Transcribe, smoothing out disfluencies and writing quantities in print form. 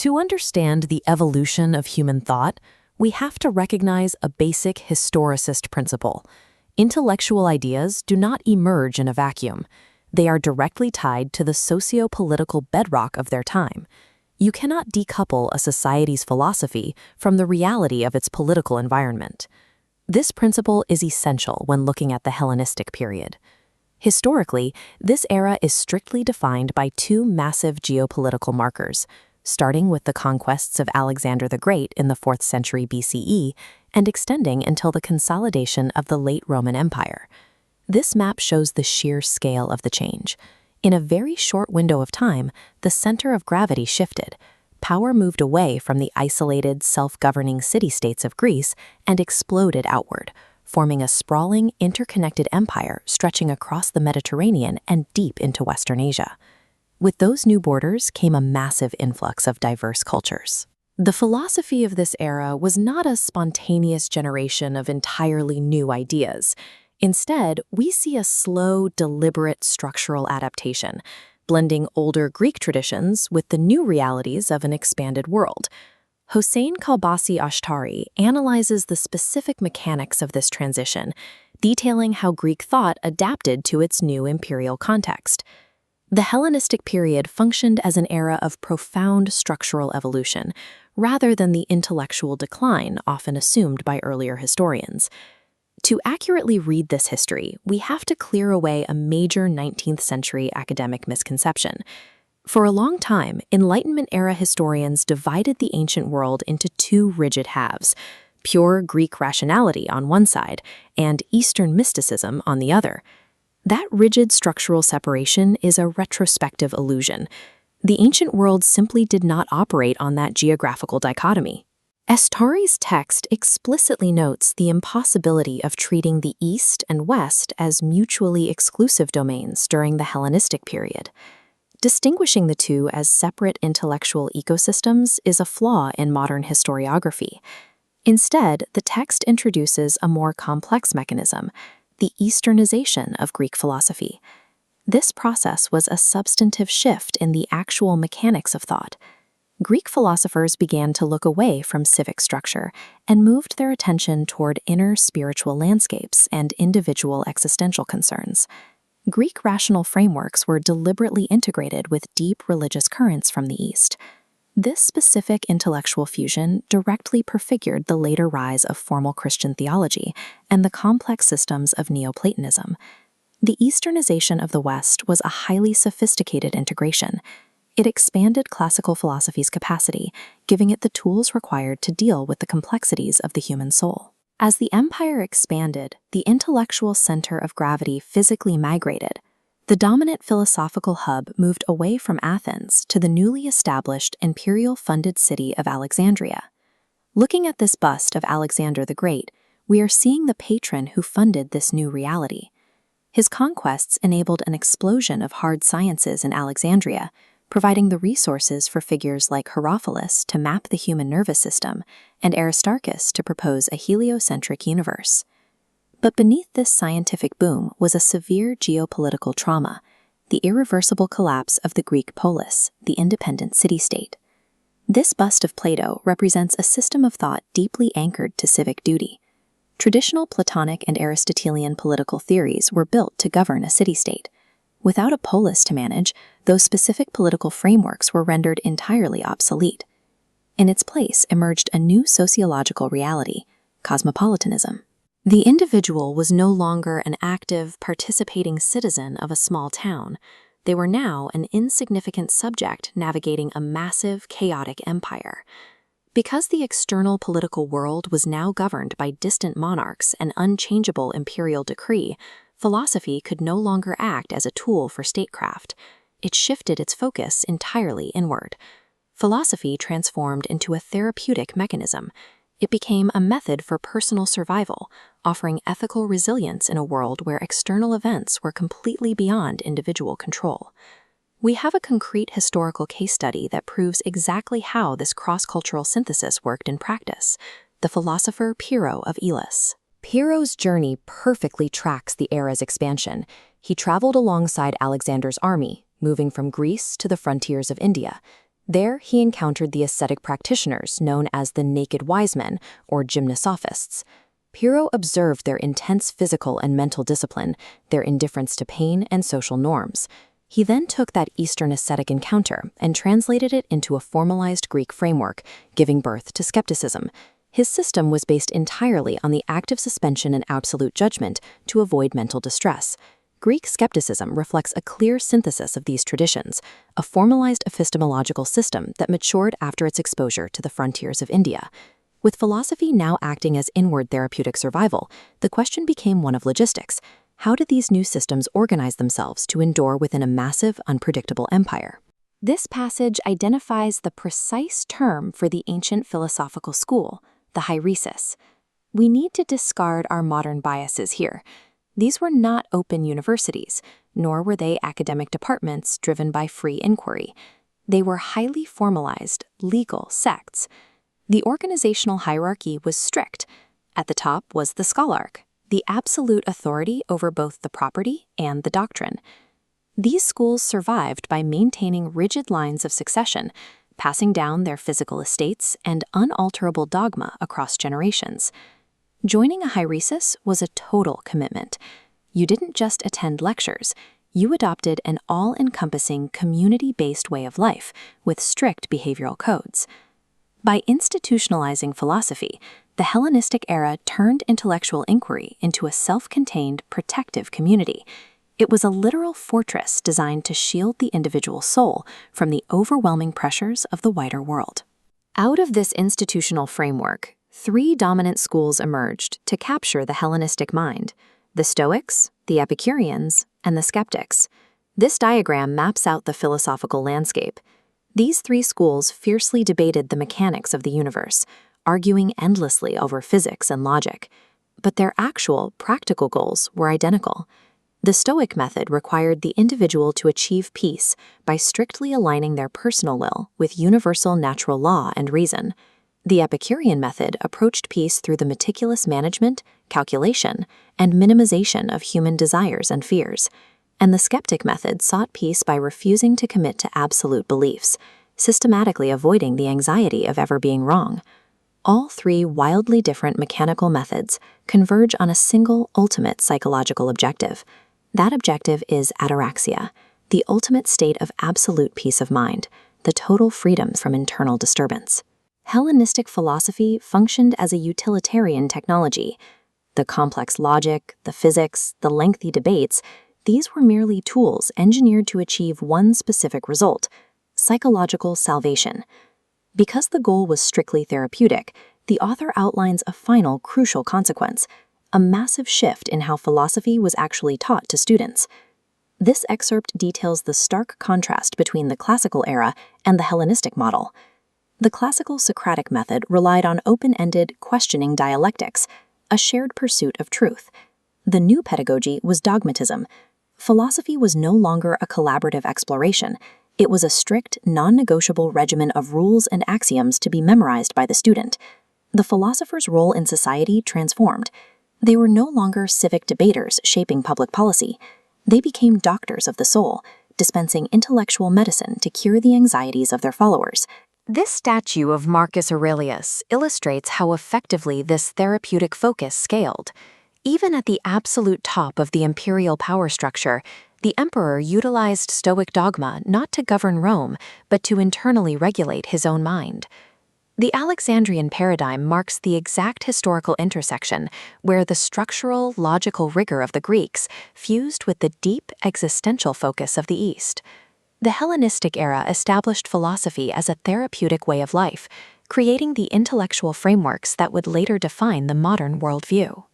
To understand the evolution of human thought, we have to recognize a basic historicist principle. Intellectual ideas do not emerge in a vacuum. They are directly tied to the socio-political bedrock of their time. You cannot decouple a society's philosophy from the reality of its political environment. This principle is essential when looking at the Hellenistic period. Historically, this era is strictly defined by two massive geopolitical markers, starting with the conquests of Alexander the Great in the 4th century BCE and extending until the consolidation of the late Roman Empire. This map shows the sheer scale of the change. In a very short window of time, the center of gravity shifted. Power moved away from the isolated, self-governing city-states of Greece and exploded outward, forming a sprawling, interconnected empire stretching across the Mediterranean and deep into Western Asia. With those new borders came a massive influx of diverse cultures. The philosophy of this era was not a spontaneous generation of entirely new ideas. Instead, we see a slow, deliberate structural adaptation, blending older Greek traditions with the new realities of an expanded world. Hossein Kalbasi Ashtari analyzes the specific mechanics of this transition, detailing how Greek thought adapted to its new imperial context. The Hellenistic period functioned as an era of profound structural evolution, rather than the intellectual decline often assumed by earlier historians. To accurately read this history, we have to clear away a major 19th century academic misconception. For a long time, Enlightenment-era historians divided the ancient world into two rigid halves, pure Greek rationality on one side and Eastern mysticism on the other. That rigid structural separation is a retrospective illusion. The ancient world simply did not operate on that geographical dichotomy. Ashtari's text explicitly notes the impossibility of treating the East and West as mutually exclusive domains during the Hellenistic period. Distinguishing the two as separate intellectual ecosystems is a flaw in modern historiography. Instead, the text introduces a more complex mechanism, the Easternization of Greek philosophy. This process was a substantive shift in the actual mechanics of thought. Greek philosophers began to look away from civic structure and moved their attention toward inner spiritual landscapes and individual existential concerns. Greek rational frameworks were deliberately integrated with deep religious currents from the East. This specific intellectual fusion directly prefigured the later rise of formal Christian theology and the complex systems of Neoplatonism. The Easternization of the West was a highly sophisticated integration. It expanded classical philosophy's capacity, giving it the tools required to deal with the complexities of the human soul. As the empire expanded, the intellectual center of gravity physically migrated. The dominant philosophical hub moved away from Athens to the newly established imperial-funded city of Alexandria. Looking at this bust of Alexander the Great, we are seeing the patron who funded this new reality. His conquests enabled an explosion of hard sciences in Alexandria, providing the resources for figures like Herophilus to map the human nervous system and Aristarchus to propose a heliocentric universe. But beneath this scientific boom was a severe geopolitical trauma, the irreversible collapse of the Greek polis, the independent city-state. This bust of Plato represents a system of thought deeply anchored to civic duty. Traditional Platonic and Aristotelian political theories were built to govern a city-state. Without a polis to manage, those specific political frameworks were rendered entirely obsolete. In its place emerged a new sociological reality, cosmopolitanism. The individual was no longer an active, participating citizen of a small town. They were now an insignificant subject navigating a massive, chaotic empire. Because the external political world was now governed by distant monarchs and unchangeable imperial decree, philosophy could no longer act as a tool for statecraft. It shifted its focus entirely inward. Philosophy transformed into a therapeutic mechanism. It became a method for personal survival, offering ethical resilience in a world where external events were completely beyond individual control. We have a concrete historical case study that proves exactly how this cross-cultural synthesis worked in practice: the philosopher Pyrrho of Elis. Pyrrho's journey perfectly tracks the era's expansion. He traveled alongside Alexander's army, moving from Greece to the frontiers of India. There, he encountered the ascetic practitioners known as the naked wise men, or gymnosophists. Pyrrho observed their intense physical and mental discipline, their indifference to pain and social norms. He then took that Eastern ascetic encounter and translated it into a formalized Greek framework, giving birth to skepticism. His system was based entirely on the active suspension and absolute judgment to avoid mental distress. Greek skepticism reflects a clear synthesis of these traditions, a formalized epistemological system that matured after its exposure to the frontiers of India. With philosophy now acting as inward therapeutic survival, the question became one of logistics. How did these new systems organize themselves to endure within a massive, unpredictable empire? This passage identifies the precise term for the ancient philosophical school, the hieresis. We need to discard our modern biases here. These were not open universities, nor were they academic departments driven by free inquiry. They were highly formalized, legal sects. The organizational hierarchy was strict. At the top was the scholarch, the absolute authority over both the property and the doctrine. These schools survived by maintaining rigid lines of succession, passing down their physical estates and unalterable dogma across generations. Joining a hieresis was a total commitment. You didn't just attend lectures, you adopted an all-encompassing community-based way of life with strict behavioral codes. By institutionalizing philosophy, the Hellenistic era turned intellectual inquiry into a self-contained, protective community. It was a literal fortress designed to shield the individual soul from the overwhelming pressures of the wider world. Out of this institutional framework, three dominant schools emerged to capture the Hellenistic mind: the Stoics, the Epicureans, and the Skeptics. This diagram maps out the philosophical landscape. These three schools fiercely debated the mechanics of the universe, arguing endlessly over physics and logic. But their actual, practical goals were identical. The Stoic method required the individual to achieve peace by strictly aligning their personal will with universal natural law and reason. The Epicurean method approached peace through the meticulous management, calculation, and minimization of human desires and fears. And the skeptic method sought peace by refusing to commit to absolute beliefs, systematically avoiding the anxiety of ever being wrong. All three wildly different mechanical methods converge on a single ultimate psychological objective. That objective is ataraxia, the ultimate state of absolute peace of mind, the total freedom from internal disturbance. Hellenistic philosophy functioned as a utilitarian technology. The complex logic, the physics, the lengthy debates, these were merely tools engineered to achieve one specific result: psychological salvation. Because the goal was strictly therapeutic, the author outlines a final crucial consequence: a massive shift in how philosophy was actually taught to students. This excerpt details the stark contrast between the classical era and the Hellenistic model. The classical Socratic method relied on open-ended, questioning dialectics, a shared pursuit of truth. The new pedagogy was dogmatism. Philosophy was no longer a collaborative exploration. It was a strict, non-negotiable regimen of rules and axioms to be memorized by the student. The philosopher's role in society transformed. They were no longer civic debaters shaping public policy. They became doctors of the soul, dispensing intellectual medicine to cure the anxieties of their followers. This statue of Marcus Aurelius illustrates how effectively this therapeutic focus scaled. Even at the absolute top of the imperial power structure, the emperor utilized Stoic dogma not to govern Rome, but to internally regulate his own mind. The Alexandrian paradigm marks the exact historical intersection where the structural, logical rigor of the Greeks fused with the deep, existential focus of the East. The Hellenistic era established philosophy as a therapeutic way of life, creating the intellectual frameworks that would later define the modern worldview.